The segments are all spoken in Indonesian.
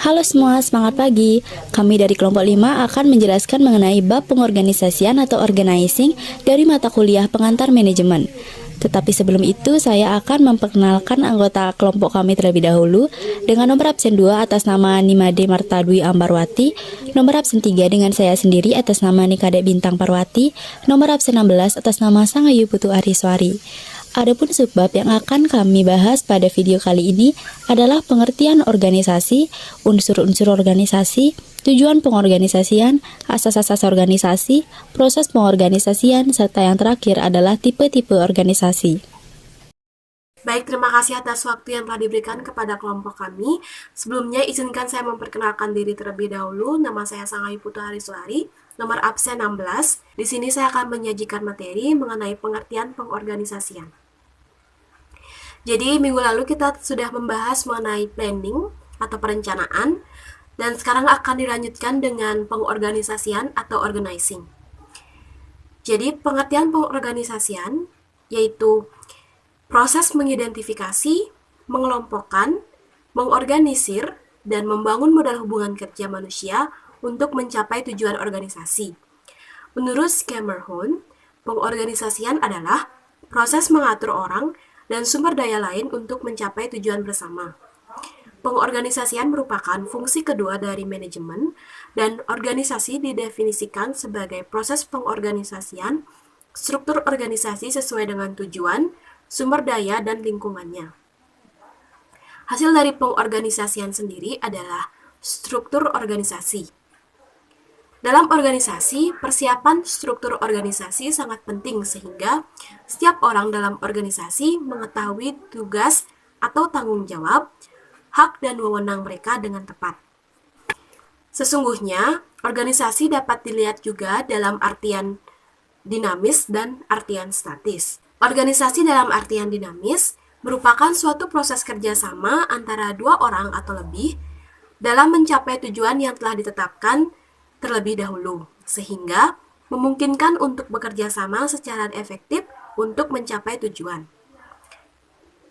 Halo semua, semangat pagi. Kami dari kelompok 5 akan menjelaskan mengenai bab pengorganisasian atau organizing dari mata kuliah pengantar manajemen. Tetapi sebelum itu, saya akan memperkenalkan anggota kelompok kami terlebih dahulu dengan nomor absen 2 atas nama Nimade Marta Dwi Ambarwati, nomor absen 3 dengan saya sendiri atas nama Nikade Bintang Parwati, nomor absen 16 atas nama Sangayu Putu Ariswari. Adapun subbab yang akan kami bahas pada video kali ini adalah pengertian organisasi, unsur-unsur organisasi, tujuan pengorganisasian, asas-asas organisasi, proses pengorganisasian, serta yang terakhir adalah tipe-tipe organisasi. Baik, terima kasih atas waktu yang telah diberikan kepada kelompok kami. Sebelumnya, izinkan saya memperkenalkan diri terlebih dahulu. Nama saya Sangayu Putu Ariswari, nomor absen 16. Di sini saya akan menyajikan materi mengenai pengertian pengorganisasian. Jadi, minggu lalu kita sudah membahas mengenai planning atau perencanaan, dan sekarang akan dilanjutkan dengan pengorganisasian atau organizing. Jadi, pengertian pengorganisasian yaitu proses mengidentifikasi, mengelompokkan, mengorganisir, dan membangun modal hubungan kerja manusia untuk mencapai tujuan organisasi. Menurut Scammerdhorn, pengorganisasian adalah proses mengatur orang dan sumber daya lain untuk mencapai tujuan bersama. Pengorganisasian merupakan fungsi kedua dari manajemen, dan organisasi didefinisikan sebagai proses pengorganisasian struktur organisasi sesuai dengan tujuan, sumber daya, dan lingkungannya. Hasil dari pengorganisasian sendiri adalah struktur organisasi. Dalam organisasi, persiapan struktur organisasi sangat penting sehingga setiap orang dalam organisasi mengetahui tugas atau tanggung jawab, hak dan wewenang mereka dengan tepat. Sesungguhnya, organisasi dapat dilihat juga dalam artian dinamis dan artian statis. Organisasi dalam artian dinamis merupakan suatu proses kerjasama antara dua orang atau lebih dalam mencapai tujuan yang telah ditetapkan terlebih dahulu, sehingga memungkinkan untuk bekerja sama secara efektif untuk mencapai tujuan.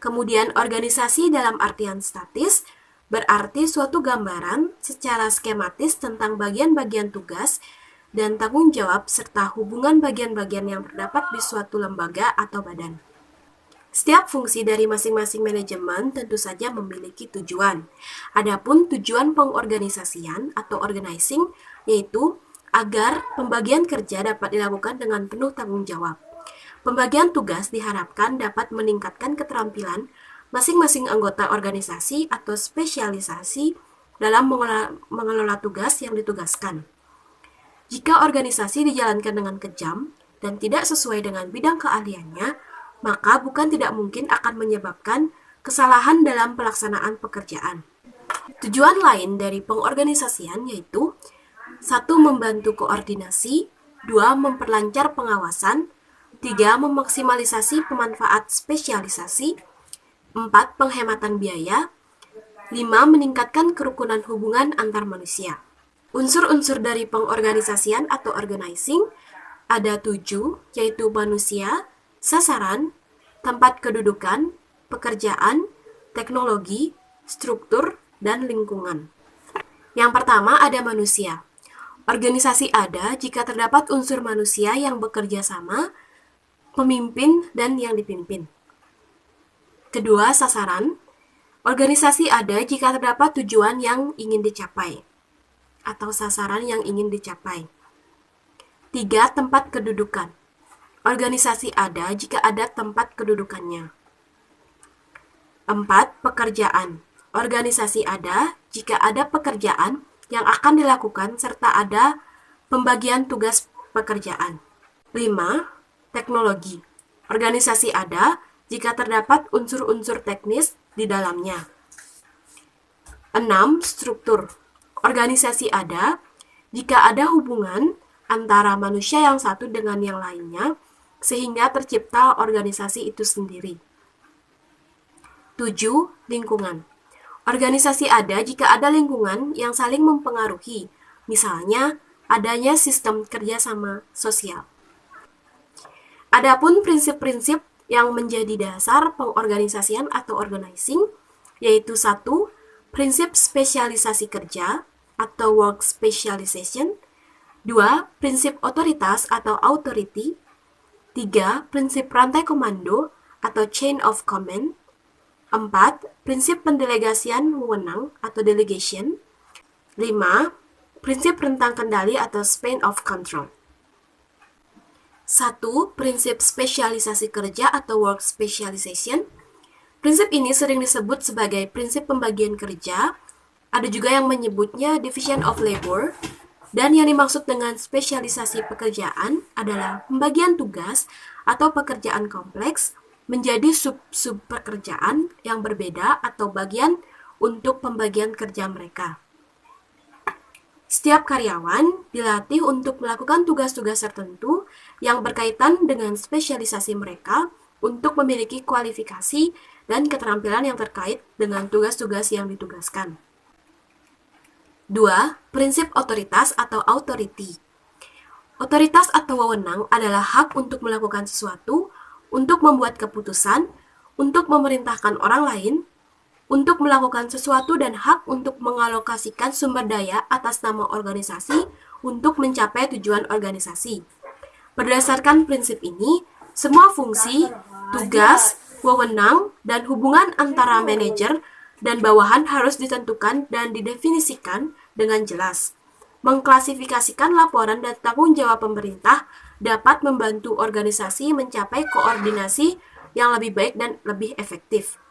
Kemudian, organisasi dalam artian statis berarti suatu gambaran secara skematis tentang bagian-bagian tugas dan tanggung jawab serta hubungan bagian-bagian yang terdapat di suatu lembaga atau badan. Setiap fungsi dari masing-masing manajemen tentu saja memiliki tujuan. Adapun tujuan pengorganisasian atau organizing yaitu agar pembagian kerja dapat dilakukan dengan penuh tanggung jawab. Pembagian tugas diharapkan dapat meningkatkan keterampilan masing-masing anggota organisasi atau spesialisasi dalam mengelola tugas yang ditugaskan. Jika organisasi dijalankan dengan kejam dan tidak sesuai dengan bidang keahliannya, maka bukan tidak mungkin akan menyebabkan kesalahan dalam pelaksanaan pekerjaan. Tujuan lain dari pengorganisasian yaitu 1. Membantu koordinasi, 2. Memperlancar pengawasan, 3. Memaksimalisasi pemanfaat spesialisasi, 4. Penghematan biaya, 5. Meningkatkan kerukunan hubungan antar manusia. Unsur-unsur dari pengorganisasian atau organizing ada 7, yaitu manusia, sasaran, tempat kedudukan, pekerjaan, teknologi, struktur, dan lingkungan. Yang pertama ada manusia. Organisasi ada jika terdapat unsur manusia yang bekerja sama, pemimpin, dan yang dipimpin. Kedua, sasaran. Organisasi ada jika terdapat tujuan yang ingin dicapai, atau sasaran yang ingin dicapai. 3. Tempat kedudukan. Organisasi ada jika ada tempat kedudukannya. 4. Pekerjaan. Organisasi ada jika ada pekerjaan yang akan dilakukan serta ada pembagian tugas pekerjaan. 5. Teknologi. Organisasi ada jika terdapat unsur-unsur teknis di dalamnya. 6. Struktur. Organisasi ada jika ada hubungan antara manusia yang satu dengan yang lainnya, sehingga tercipta organisasi itu sendiri. 7. Lingkungan. Organisasi ada jika ada lingkungan yang saling mempengaruhi, misalnya adanya sistem kerjasama sosial. Adapun prinsip-prinsip yang menjadi dasar pengorganisasian atau organizing, yaitu 1. prinsip spesialisasi kerja atau work specialization. 2. Prinsip otoritas atau authority. 3. Prinsip rantai komando atau chain of command. 4. Prinsip pendelegasian wewenang atau delegation. 5. Prinsip rentang kendali atau span of control. 1. Prinsip spesialisasi kerja atau work specialization. Prinsip ini sering disebut sebagai prinsip pembagian kerja. Ada juga yang menyebutnya division of labor. Dan yang dimaksud dengan spesialisasi pekerjaan adalah pembagian tugas atau pekerjaan kompleks menjadi sub-sub pekerjaan yang berbeda atau bagian untuk pembagian kerja mereka. Setiap karyawan dilatih untuk melakukan tugas-tugas tertentu yang berkaitan dengan spesialisasi mereka untuk memiliki kualifikasi dan keterampilan yang terkait dengan tugas-tugas yang ditugaskan. 2. Prinsip otoritas atau authority. Otoritas atau wewenang adalah hak untuk melakukan sesuatu, untuk membuat keputusan, untuk memerintahkan orang lain, untuk melakukan sesuatu dan hak untuk mengalokasikan sumber daya atas nama organisasi untuk mencapai tujuan organisasi. Berdasarkan prinsip ini, semua fungsi, tugas, wewenang, dan hubungan antara manajer dan bawahan harus ditentukan dan didefinisikan dengan jelas. Mengklasifikasikan laporan dan tanggung jawab pemerintah dapat membantu organisasi mencapai koordinasi yang lebih baik dan lebih efektif.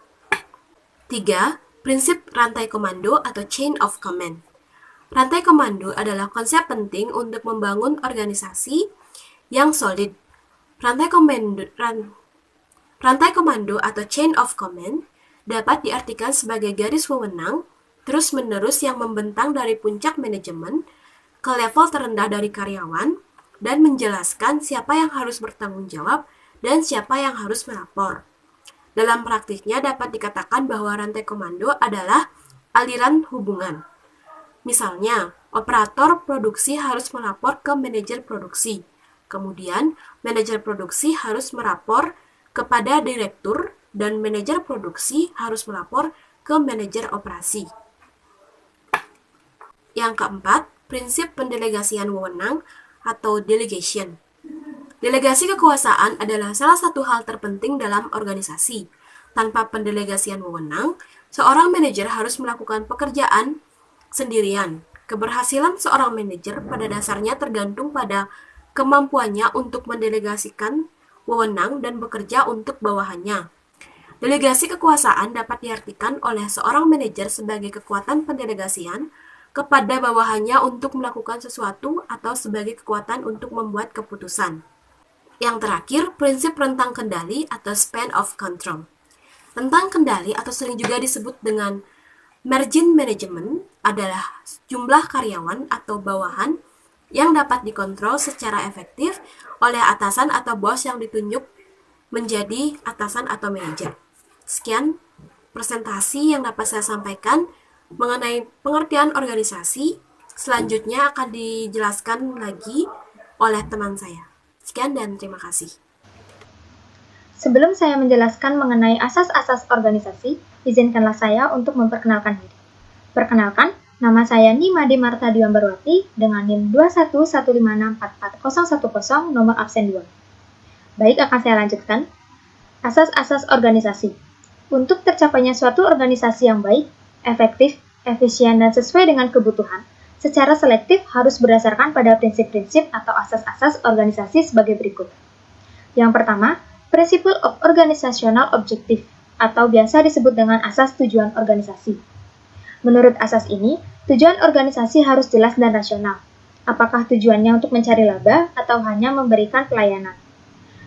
3. Prinsip rantai komando atau chain of command. Rantai komando adalah konsep penting untuk membangun organisasi yang solid. Rantai komando atau chain of command dapat diartikan sebagai garis wewenang terus-menerus yang membentang dari puncak manajemen ke level terendah dari karyawan dan menjelaskan siapa yang harus bertanggung jawab dan siapa yang harus melapor. Dalam praktiknya dapat dikatakan bahwa rantai komando adalah aliran hubungan. Misalnya, operator produksi harus melapor ke manajer produksi. Kemudian, manajer produksi harus melapor kepada direktur dan manajer produksi harus melapor ke manajer operasi. Yang keempat, prinsip pendelegasian wewenang atau delegation. Delegasi kekuasaan adalah salah satu hal terpenting dalam organisasi. Tanpa pendelegasian wewenang, seorang manajer harus melakukan pekerjaan sendirian. Keberhasilan seorang manajer pada dasarnya tergantung pada kemampuannya untuk mendelegasikan wewenang dan bekerja untuk bawahannya. Delegasi kekuasaan dapat diartikan oleh seorang manajer sebagai kekuatan pendelegasian kepada bawahannya untuk melakukan sesuatu atau sebagai kekuatan untuk membuat keputusan. Yang terakhir, prinsip rentang kendali atau span of control. Rentang kendali atau sering juga disebut dengan margin management adalah jumlah karyawan atau bawahan yang dapat dikontrol secara efektif oleh atasan atau bos yang ditunjuk menjadi atasan atau manajer. Sekian presentasi yang dapat saya sampaikan mengenai pengertian organisasi. Selanjutnya akan dijelaskan lagi oleh teman saya. Sekian dan terima kasih. Sebelum saya menjelaskan mengenai asas-asas organisasi, izinkanlah saya untuk memperkenalkan diri. Perkenalkan, nama saya Nimade Marta Diwambarwati dengan NIM 21156444010 nomor absen 2. Baik, akan saya lanjutkan. Asas-asas organisasi. Untuk tercapainya suatu organisasi yang baik, efektif, efisien, dan sesuai dengan kebutuhan, secara selektif harus berdasarkan pada prinsip-prinsip atau asas-asas organisasi sebagai berikut. Yang pertama, Principle of Organizational Objective, atau biasa disebut dengan asas tujuan organisasi. Menurut asas ini, tujuan organisasi harus jelas dan rasional. Apakah tujuannya untuk mencari laba atau hanya memberikan pelayanan?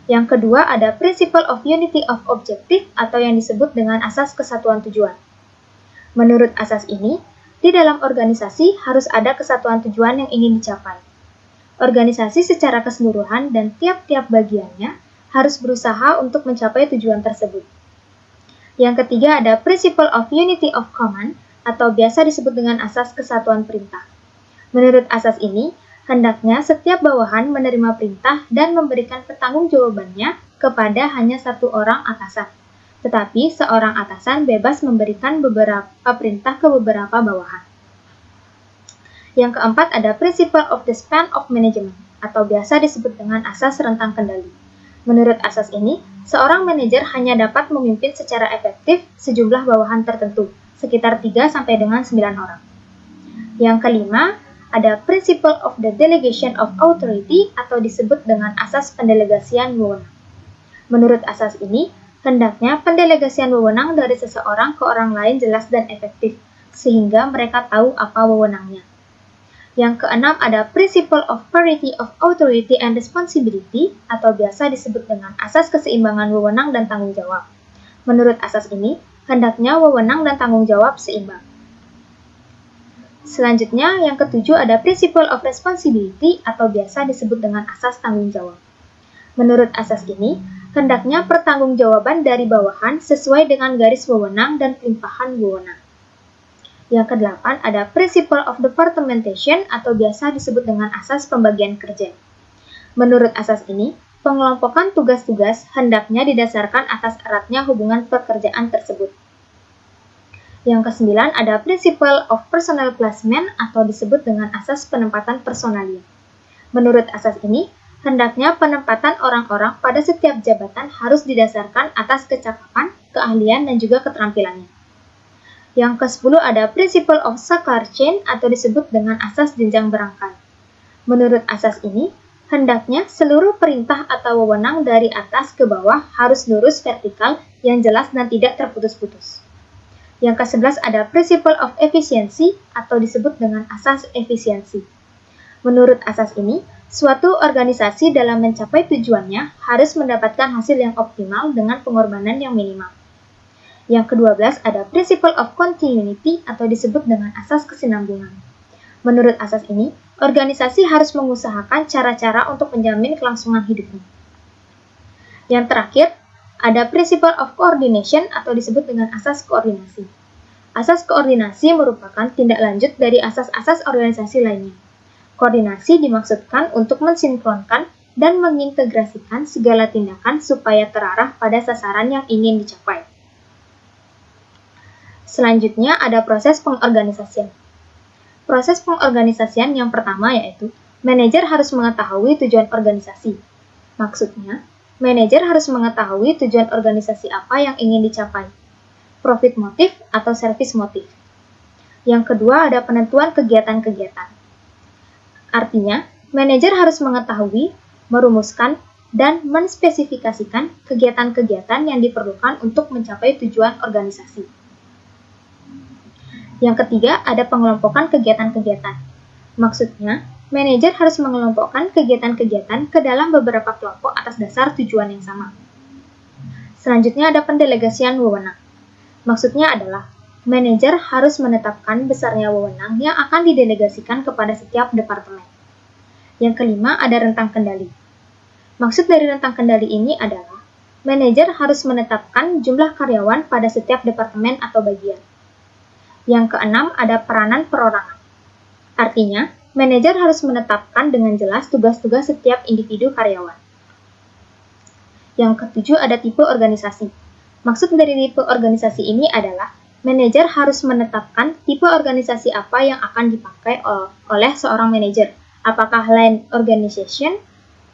Yang kedua ada Principle of Unity of Objective, atau yang disebut dengan asas kesatuan tujuan. Menurut asas ini, di dalam organisasi harus ada kesatuan tujuan yang ingin dicapai. Organisasi secara keseluruhan dan tiap-tiap bagiannya harus berusaha untuk mencapai tujuan tersebut. Yang ketiga ada Principle of Unity of Command, atau biasa disebut dengan asas kesatuan perintah. Menurut asas ini, hendaknya setiap bawahan menerima perintah dan memberikan pertanggungjawabannya kepada hanya satu orang atasan. Tetapi seorang atasan bebas memberikan beberapa perintah ke beberapa bawahan. Yang keempat ada Principle of the Span of Management, atau biasa disebut dengan asas rentang kendali. Menurut asas ini, seorang manajer hanya dapat memimpin secara efektif sejumlah bawahan tertentu, sekitar 3 sampai dengan 9 orang. Yang kelima, ada Principle of the Delegation of Authority, atau disebut dengan asas pendelegasian wewenang. Menurut asas ini, hendaknya pendelegasian wewenang dari seseorang ke orang lain jelas dan efektif, sehingga mereka tahu apa wewenangnya. Yang keenam ada Principle of Parity of Authority and Responsibility, atau biasa disebut dengan asas keseimbangan wewenang dan tanggung jawab. Menurut asas ini, hendaknya wewenang dan tanggung jawab seimbang. Selanjutnya, yang ketujuh ada Principle of Responsibility, atau biasa disebut dengan asas tanggung jawab. Menurut asas ini, hendaknya pertanggungjawaban dari bawahan sesuai dengan garis wewenang dan pelimpahan wewenang. Yang kedelapan ada Principle of Departmentation, atau biasa disebut dengan asas pembagian kerja. Menurut asas ini, pengelompokan tugas-tugas hendaknya didasarkan atas eratnya hubungan pekerjaan tersebut. Yang kesembilan ada Principle of Personnel Placement, atau disebut dengan asas penempatan personalia. Menurut asas ini, hendaknya penempatan orang-orang pada setiap jabatan harus didasarkan atas kecakapan, keahlian, dan juga keterampilannya. Yang ke-10 ada Principle of Supply Chain, atau disebut dengan asas jenjang berangkai. Menurut asas ini, hendaknya seluruh perintah atau wewenang dari atas ke bawah harus lurus vertikal yang jelas dan tidak terputus-putus. Yang ke-11 ada Principle of Efficiency, atau disebut dengan asas efisiensi. Menurut asas ini, suatu organisasi dalam mencapai tujuannya harus mendapatkan hasil yang optimal dengan pengorbanan yang minimal. Yang ke-12 ada Principle of Continuity, atau disebut dengan asas kesinambungan. Menurut asas ini, organisasi harus mengusahakan cara-cara untuk menjamin kelangsungan hidupnya. Yang terakhir, ada Principle of Coordination, atau disebut dengan asas koordinasi. Asas koordinasi merupakan tindak lanjut dari asas-asas organisasi lainnya. Koordinasi dimaksudkan untuk mensinkronkan dan mengintegrasikan segala tindakan supaya terarah pada sasaran yang ingin dicapai. Selanjutnya ada proses pengorganisasian. Proses pengorganisasian yang pertama yaitu, manajer harus mengetahui tujuan organisasi. Maksudnya, manajer harus mengetahui tujuan organisasi apa yang ingin dicapai. Profit motif atau service motif. Yang kedua ada penentuan kegiatan-kegiatan. Artinya, manajer harus mengetahui, merumuskan, dan menspesifikasikan kegiatan-kegiatan yang diperlukan untuk mencapai tujuan organisasi. Yang ketiga, ada pengelompokan kegiatan-kegiatan. Maksudnya, manajer harus mengelompokkan kegiatan-kegiatan ke dalam beberapa kelompok atas dasar tujuan yang sama. Selanjutnya ada pendelegasian wewenang. Maksudnya adalah, manajer harus menetapkan besarnya wewenang yang akan didelegasikan kepada setiap departemen. Yang kelima, ada rentang kendali. Maksud dari rentang kendali ini adalah, manajer harus menetapkan jumlah karyawan pada setiap departemen atau bagian. Yang keenam, ada peranan perorangan. Artinya, manajer harus menetapkan dengan jelas tugas-tugas setiap individu karyawan. Yang ketujuh, ada tipe organisasi. Maksud dari tipe organisasi ini adalah, manajer harus menetapkan tipe organisasi apa yang akan dipakai oleh seorang manajer. Apakah line organization,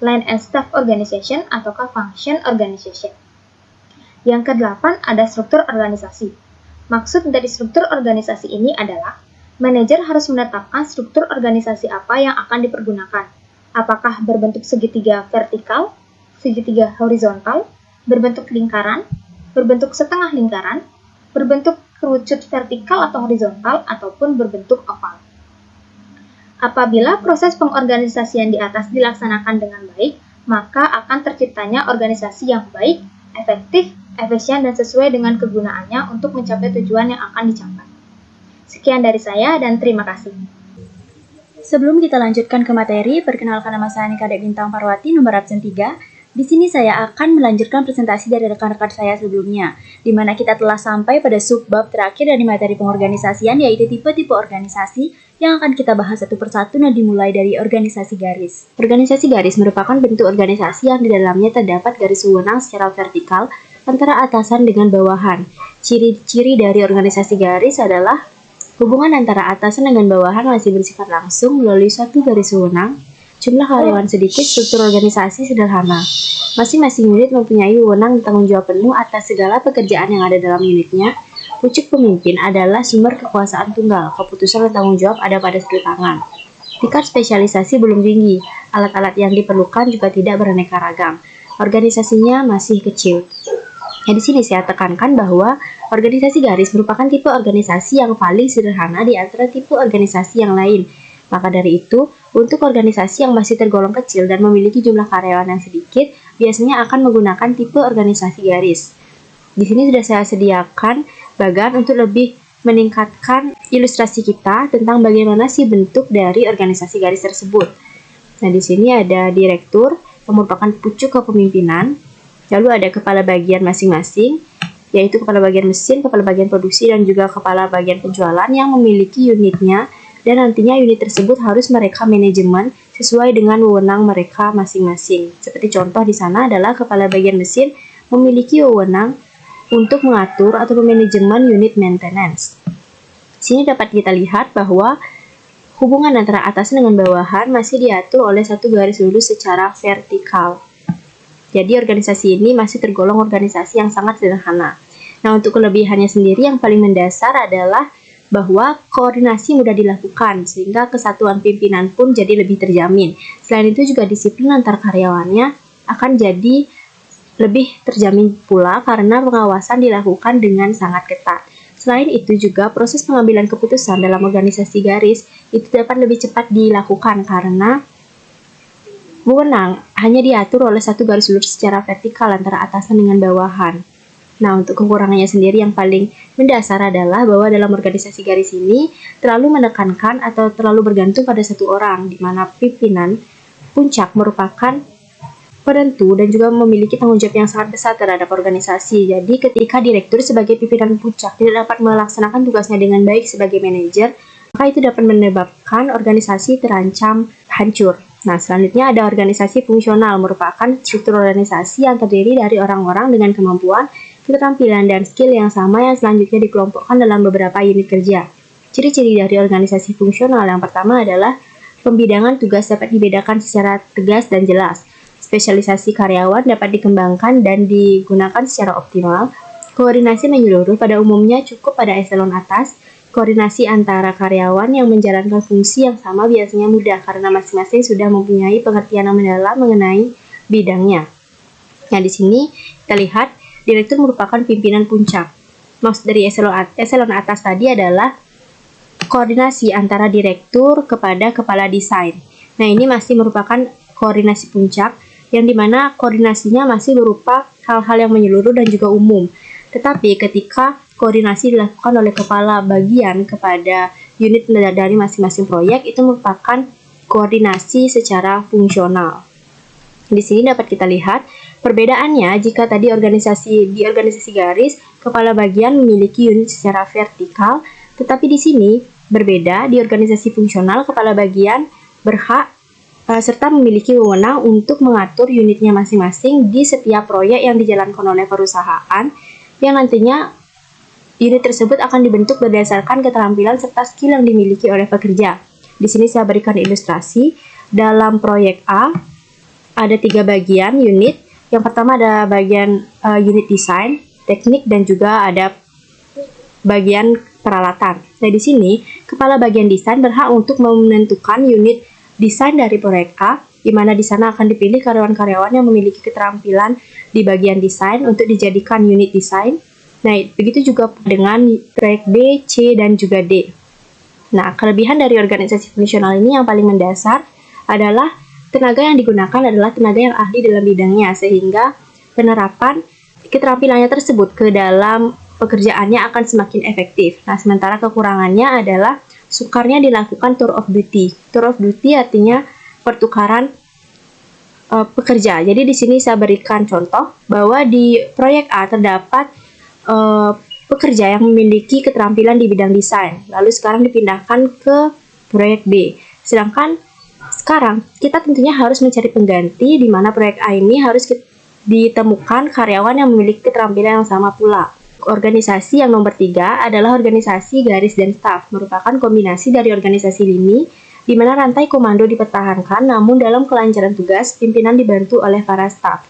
line and staff organization, ataukah function organization. Yang kedelapan, ada struktur organisasi. Maksud dari struktur organisasi ini adalah, manajer harus menetapkan struktur organisasi apa yang akan dipergunakan. Apakah berbentuk segitiga vertikal, segitiga horizontal, berbentuk lingkaran, berbentuk setengah lingkaran, berbentuk kerucut vertikal atau horizontal, ataupun berbentuk oval. Apabila proses pengorganisasian di atas dilaksanakan dengan baik, maka akan terciptanya organisasi yang baik, efektif, efisien, dan sesuai dengan kegunaannya untuk mencapai tujuan yang akan dicapai. Sekian dari saya dan terima kasih. Sebelum kita lanjutkan ke materi, perkenalkan nama saya Kadek Bintang Parwati, nomor absen 3. Di sini saya akan melanjutkan presentasi dari rekan-rekan saya sebelumnya, di mana kita telah sampai pada subbab terakhir dari materi pengorganisasian, yaitu tipe-tipe organisasi yang akan kita bahas satu persatu dan dimulai dari organisasi garis. Organisasi garis merupakan bentuk organisasi yang di dalamnya terdapat garis wewenang secara vertikal antara atasan dengan bawahan. Ciri-ciri dari organisasi garis adalah hubungan antara atasan dengan bawahan masih bersifat langsung melalui suatu garis wewenang. Jumlah karyawan sedikit, struktur organisasi sederhana. Masing-masing unit mempunyai wewenang dan tanggung jawab penuh atas segala pekerjaan yang ada dalam unitnya. Pucuk pemimpin adalah sumber kekuasaan tunggal. Keputusan dan tanggung jawab ada pada satu tangan. Tingkat spesialisasi belum tinggi. Alat-alat yang diperlukan juga tidak beraneka ragam. Organisasinya masih kecil. Di sini saya tekankan bahwa organisasi garis merupakan tipe organisasi yang paling sederhana di antara tipe organisasi yang lain. Maka dari itu, untuk organisasi yang masih tergolong kecil dan memiliki jumlah karyawan yang sedikit, biasanya akan menggunakan tipe organisasi garis. Di sini sudah saya sediakan bagan untuk lebih meningkatkan ilustrasi kita tentang bagaimana sih bentuk dari organisasi garis tersebut. Nah, di sini ada direktur yang merupakan pucuk kepemimpinan, lalu ada kepala bagian masing-masing, yaitu kepala bagian mesin, kepala bagian produksi, dan juga kepala bagian penjualan yang memiliki unitnya. Dan nantinya unit tersebut harus mereka manajemen sesuai dengan wewenang mereka masing-masing. Seperti contoh di sana adalah kepala bagian mesin memiliki wewenang untuk mengatur atau manajemen unit maintenance. Sini dapat kita lihat bahwa hubungan antara atasan dengan bawahan masih diatur oleh satu garis lurus secara vertikal. Jadi organisasi ini masih tergolong organisasi yang sangat sederhana. Nah, untuk kelebihannya sendiri yang paling mendasar adalah bahwa koordinasi mudah dilakukan sehingga kesatuan pimpinan pun jadi lebih terjamin. Selain itu juga disiplin antar karyawannya akan jadi lebih terjamin pula karena pengawasan dilakukan dengan sangat ketat. Selain itu juga proses pengambilan keputusan dalam organisasi garis itu dapat lebih cepat dilakukan karena wewenang hanya diatur oleh satu garis lurus secara vertikal antara atasan dengan bawahan. Nah, untuk kekurangannya sendiri yang paling mendasar adalah bahwa dalam organisasi garis ini terlalu menekankan atau terlalu bergantung pada satu orang, di mana pimpinan puncak merupakan penentu dan juga memiliki tanggung jawab yang sangat besar terhadap organisasi. Jadi, ketika direktur sebagai pimpinan puncak tidak dapat melaksanakan tugasnya dengan baik sebagai manajer, maka itu dapat menyebabkan organisasi terancam hancur. Nah, selanjutnya ada organisasi fungsional, merupakan struktur organisasi yang terdiri dari orang-orang dengan kemampuan, keterampilan, dan skill yang sama yang selanjutnya dikelompokkan dalam beberapa unit kerja. Ciri-ciri dari organisasi fungsional yang pertama adalah pembidangan tugas dapat dibedakan secara tegas dan jelas. Spesialisasi karyawan dapat dikembangkan dan digunakan secara optimal. Koordinasi menyeluruh pada umumnya cukup pada eselon atas. Koordinasi antara karyawan yang menjalankan fungsi yang sama biasanya mudah karena masing-masing sudah mempunyai pengertian yang mendalam mengenai bidangnya. Nah, di sini kita lihat direktur merupakan pimpinan puncak. Maksud dari eselon atas tadi adalah koordinasi antara direktur kepada kepala desain. Nah, ini masih merupakan koordinasi puncak, yang dimana koordinasinya masih berupa hal-hal yang menyeluruh dan juga umum. Tetapi ketika koordinasi dilakukan oleh kepala bagian kepada unit dari masing-masing proyek, itu merupakan koordinasi secara fungsional. Di sini dapat kita lihat perbedaannya jika tadi di organisasi garis, kepala bagian memiliki unit secara vertikal, tetapi di sini berbeda. Di organisasi fungsional, kepala bagian berhak serta memiliki wewenang untuk mengatur unitnya masing-masing di setiap proyek yang dijalankan oleh perusahaan, yang nantinya unit tersebut akan dibentuk berdasarkan keterampilan serta skill yang dimiliki oleh pekerja. Di sini saya berikan ilustrasi. Dalam proyek A, ada 3 bagian unit. Yang pertama ada bagian unit desain, teknik, dan juga ada bagian peralatan. Nah, di sini kepala bagian desain berhak untuk menentukan unit desain dari proyek A, di mana di sana akan dipilih karyawan-karyawan yang memiliki keterampilan di bagian desain untuk dijadikan unit desain. Nah, begitu juga dengan proyek B, C, dan juga D. Nah, kelebihan dari organisasi fungsional ini yang paling mendasar adalah tenaga yang digunakan adalah tenaga yang ahli dalam bidangnya, sehingga penerapan keterampilannya tersebut ke dalam pekerjaannya akan semakin efektif. Nah, sementara kekurangannya adalah sukarnya dilakukan tour of duty. Tour of duty artinya pertukaran pekerja. Jadi di sini saya berikan contoh bahwa di proyek A terdapat pekerja yang memiliki keterampilan di bidang desain, lalu sekarang dipindahkan ke proyek B. Sedangkan sekarang kita tentunya harus mencari pengganti di mana proyek A ini harus ditemukan karyawan yang memiliki keterampilan yang sama pula. Organisasi yang nomor 3 adalah organisasi garis dan staf, merupakan kombinasi dari organisasi lini di mana rantai komando dipertahankan, namun dalam kelancaran tugas, pimpinan dibantu oleh para staf.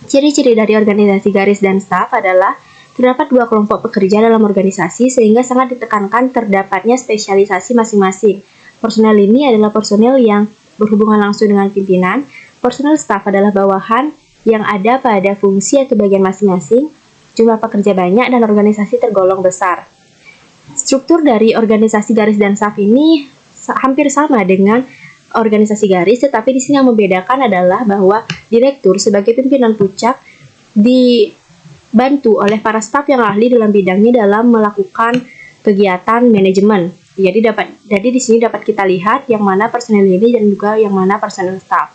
Ciri-ciri dari organisasi garis dan staf adalah terdapat 2 kelompok pekerja dalam organisasi sehingga sangat ditekankan terdapatnya spesialisasi masing-masing. Personel ini adalah personel yang berhubungan langsung dengan pimpinan. Personel staf adalah bawahan yang ada pada fungsi atau bagian masing-masing. Jumlah pekerja banyak dan organisasi tergolong besar. Struktur dari organisasi garis dan staf ini hampir sama dengan organisasi garis, tetapi di sini yang membedakan adalah bahwa direktur sebagai pimpinan puncak dibantu oleh para staf yang ahli dalam bidangnya dalam melakukan kegiatan manajemen. Jadi di sini dapat kita lihat yang mana personel ini dan juga yang mana personel staf.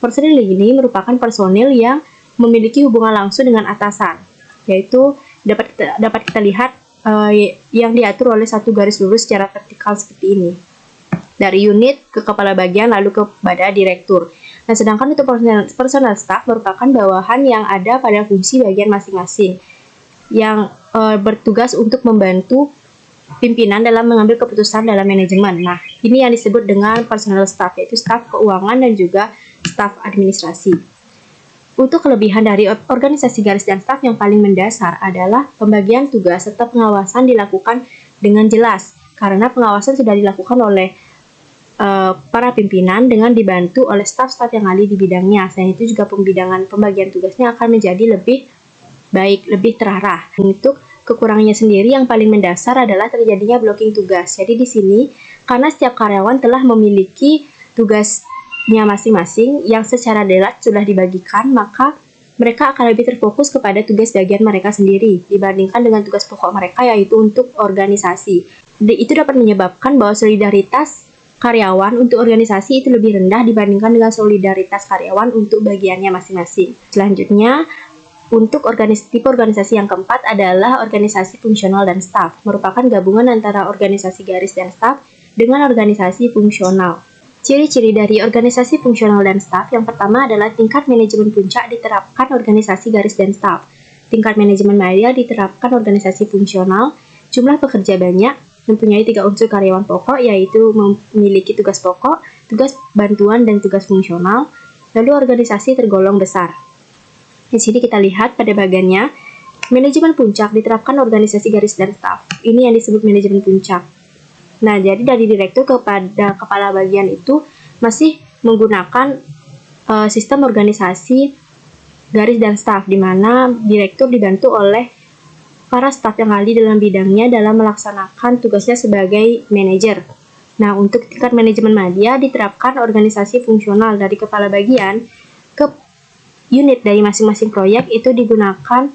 Personel ini merupakan personel yang memiliki hubungan langsung dengan atasan, yaitu dapat kita lihat yang diatur oleh satu garis lurus secara vertikal seperti ini. Dari unit ke kepala bagian lalu kepada direktur. Nah, sedangkan untuk personal staff merupakan bawahan yang ada pada fungsi bagian masing-masing yang bertugas untuk membantu pimpinan dalam mengambil keputusan dalam manajemen. Nah, ini yang disebut dengan personal staff, yaitu staf keuangan dan juga staf administrasi. Untuk kelebihan dari organisasi garis dan staf yang paling mendasar adalah pembagian tugas serta pengawasan dilakukan dengan jelas, karena pengawasan sudah dilakukan oleh para pimpinan dengan dibantu oleh staf-staf yang ahli di bidangnya. Selain itu juga pembagian tugasnya akan menjadi lebih baik, lebih terarah. Untuk kekurangannya sendiri yang paling mendasar adalah terjadinya blocking tugas. Jadi di sini karena setiap karyawan telah memiliki tugasnya masing-masing yang secara delat sudah dibagikan, maka mereka akan lebih terfokus kepada tugas bagian mereka sendiri dibandingkan dengan tugas pokok mereka, yaitu untuk organisasi. Itu dapat menyebabkan bahwa solidaritas karyawan untuk organisasi itu lebih rendah dibandingkan dengan solidaritas karyawan untuk bagiannya masing-masing. Selanjutnya, untuk tipe organisasi yang keempat adalah organisasi fungsional dan staf, merupakan gabungan antara organisasi garis dan staf dengan organisasi fungsional. Ciri-ciri dari organisasi fungsional dan staf yang pertama adalah tingkat manajemen puncak diterapkan organisasi garis dan staf. Tingkat manajemen media diterapkan organisasi fungsional, jumlah pekerja banyak, mempunyai 3 unsur karyawan pokok, yaitu memiliki tugas pokok, tugas bantuan, dan tugas fungsional. Lalu organisasi tergolong besar. Di sini kita lihat pada bagiannya, manajemen puncak diterapkan organisasi garis dan staf. Ini yang disebut manajemen puncak. Nah, jadi dari direktur kepada kepala bagian itu masih menggunakan sistem organisasi garis dan staf, di mana direktur dibantu oleh para staf yang ahli dalam bidangnya dalam melaksanakan tugasnya sebagai manajer. Nah, untuk tingkat manajemen media diterapkan organisasi fungsional dari kepala bagian ke unit dari masing-masing proyek itu digunakan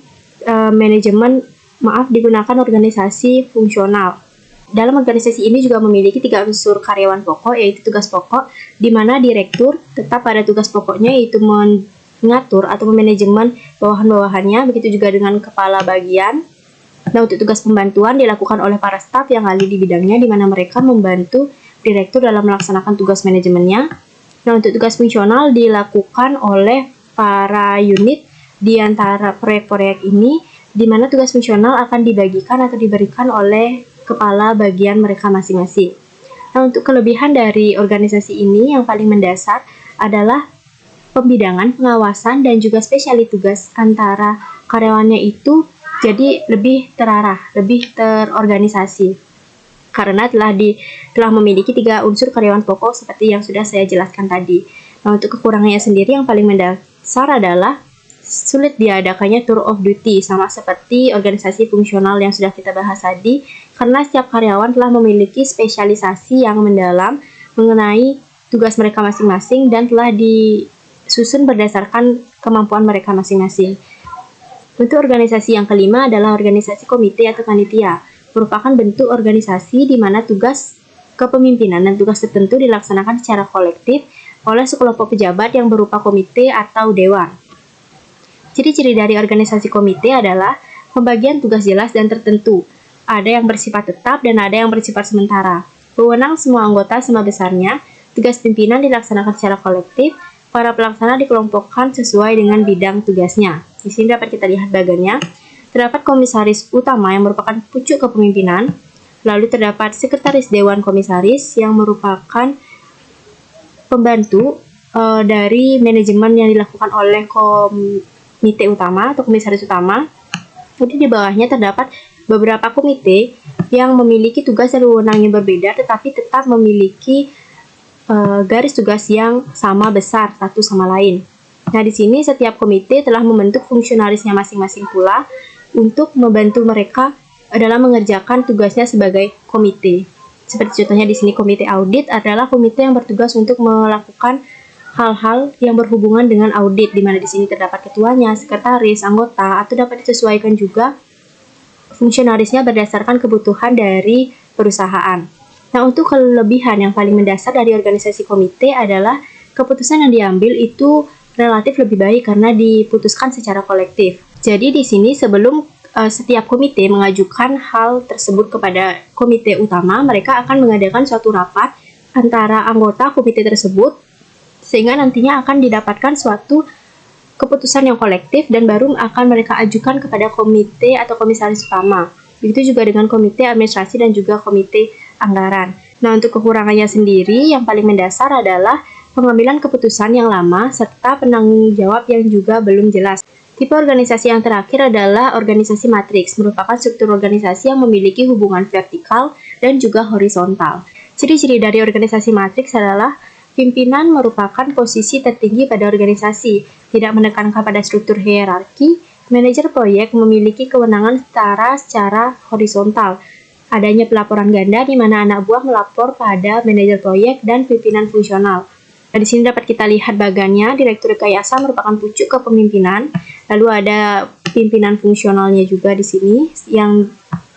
digunakan organisasi fungsional. Dalam organisasi ini juga memiliki 3 unsur karyawan pokok, yaitu tugas pokok, di mana direktur tetap pada tugas pokoknya, yaitu mengatur atau memanajemen bawahan-bawahannya, begitu juga dengan kepala bagian. Nah, untuk tugas pembantuan dilakukan oleh para staf yang ahli di bidangnya, di mana mereka membantu direktur dalam melaksanakan tugas manajemennya. Nah, untuk tugas fungsional dilakukan oleh para unit di antara proyek-proyek ini, di mana tugas fungsional akan dibagikan atau diberikan oleh kepala bagian mereka masing-masing. Nah, untuk kelebihan dari organisasi ini yang paling mendasar adalah pembidangan, pengawasan, dan juga spesialis tugas antara karyawannya itu jadi lebih terarah, lebih terorganisasi. Karena telah memiliki 3 unsur karyawan pokok seperti yang sudah saya jelaskan tadi. Nah, untuk kekurangannya sendiri yang paling mendasar adalah sulit diadakannya tour of duty, sama seperti organisasi fungsional yang sudah kita bahas tadi, karena setiap karyawan telah memiliki spesialisasi yang mendalam mengenai tugas mereka masing-masing dan telah disusun berdasarkan kemampuan mereka masing-masing. Untuk organisasi yang kelima adalah organisasi komite atau panitia, merupakan bentuk organisasi di mana tugas kepemimpinan dan tugas tertentu dilaksanakan secara kolektif oleh sekelompok pejabat yang berupa komite atau dewan. Ciri-ciri dari organisasi komite adalah pembagian tugas jelas dan tertentu. Ada yang bersifat tetap dan ada yang bersifat sementara. Wewenang semua anggota sama besarnya, tugas pimpinan dilaksanakan secara kolektif, para pelaksana dikelompokkan sesuai dengan bidang tugasnya. Di sini dapat kita lihat bagannya. Terdapat komisaris utama yang merupakan pucuk kepemimpinan, lalu terdapat sekretaris dewan komisaris yang merupakan pembantu dari manajemen yang dilakukan oleh komite utama atau komisaris utama. Kemudian di bawahnya terdapat beberapa komite yang memiliki tugas dan wewenang yang berbeda tetapi tetap memiliki garis tugas yang sama besar satu sama lain. Nah, di sini setiap komite telah membentuk fungsionarisnya masing-masing pula untuk membantu mereka dalam mengerjakan tugasnya sebagai komite. Seperti contohnya di sini komite audit adalah komite yang bertugas untuk melakukan hal-hal yang berhubungan dengan audit, di mana di sini terdapat ketuanya, sekretaris, anggota, atau dapat disesuaikan juga fungsionarisnya berdasarkan kebutuhan dari perusahaan. Nah, untuk kelebihan yang paling mendasar dari organisasi komite adalah keputusan yang diambil itu relatif lebih baik karena diputuskan secara kolektif. Jadi di sini sebelum setiap komite mengajukan hal tersebut kepada komite utama, mereka akan mengadakan suatu rapat antara anggota komite tersebut sehingga nantinya akan didapatkan suatu keputusan yang kolektif dan baru akan mereka ajukan kepada komite atau komisaris utama. Begitu juga dengan komite administrasi dan juga komite anggaran. Nah, untuk kekurangannya sendiri yang paling mendasar adalah pengambilan keputusan yang lama serta penanggung jawab yang juga belum jelas. Tipe organisasi yang terakhir adalah organisasi matriks, merupakan struktur organisasi yang memiliki hubungan vertikal dan juga horizontal. Ciri-ciri dari organisasi matriks adalah pimpinan merupakan posisi tertinggi pada organisasi, tidak menekankan pada struktur hierarki. Manajer proyek memiliki kewenangan setara secara horizontal. Adanya pelaporan ganda di mana anak buah melapor pada manajer proyek dan pimpinan fungsional. Nah, di sini dapat kita lihat bagannya, direktur rekayasa merupakan pucuk kepemimpinan. Lalu ada pimpinan fungsionalnya juga di sini yang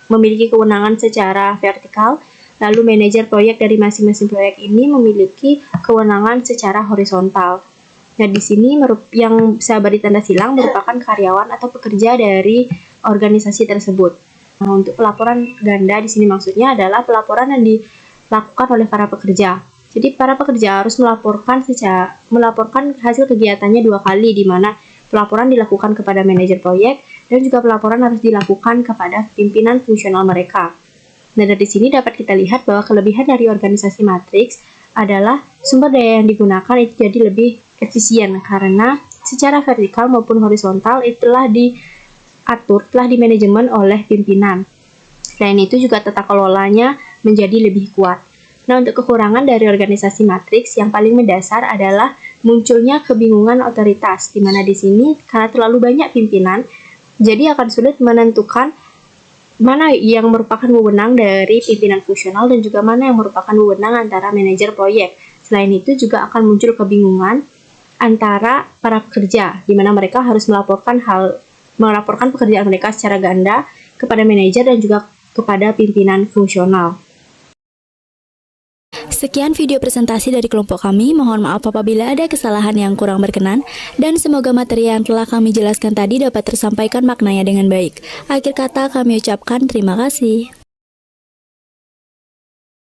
memiliki kewenangan secara vertikal. Lalu manajer proyek dari masing-masing proyek ini memiliki kewenangan secara horizontal. Nah, di sini yang saya beri tanda silang merupakan karyawan atau pekerja dari organisasi tersebut. Nah, untuk pelaporan ganda di sini maksudnya adalah pelaporan yang dilakukan oleh para pekerja. Jadi para pekerja harus melaporkan hasil kegiatannya 2 kali, di mana pelaporan dilakukan kepada manajer proyek dan juga pelaporan harus dilakukan kepada pimpinan fungsional mereka. Nah, dari sini dapat kita lihat bahwa kelebihan dari organisasi matriks adalah sumber daya yang digunakan itu jadi lebih efisien karena secara vertikal maupun horizontal itu telah dimanajemen oleh pimpinan. Selain itu juga tata kelolanya menjadi lebih kuat. Nah, untuk kekurangan dari organisasi matriks yang paling mendasar adalah munculnya kebingungan otoritas, di mana di sini karena terlalu banyak pimpinan, jadi akan sulit menentukan mana yang merupakan wewenang dari pimpinan fungsional dan juga mana yang merupakan wewenang antara manajer proyek. Selain itu juga akan muncul kebingungan antara para pekerja, di mana mereka harus melaporkan pekerjaan mereka secara ganda kepada manajer dan juga kepada pimpinan fungsional. Sekian video presentasi dari kelompok kami. Mohon maaf apabila ada kesalahan yang kurang berkenan, dan semoga materi yang telah kami jelaskan tadi dapat tersampaikan maknanya dengan baik. Akhir kata kami ucapkan terima kasih.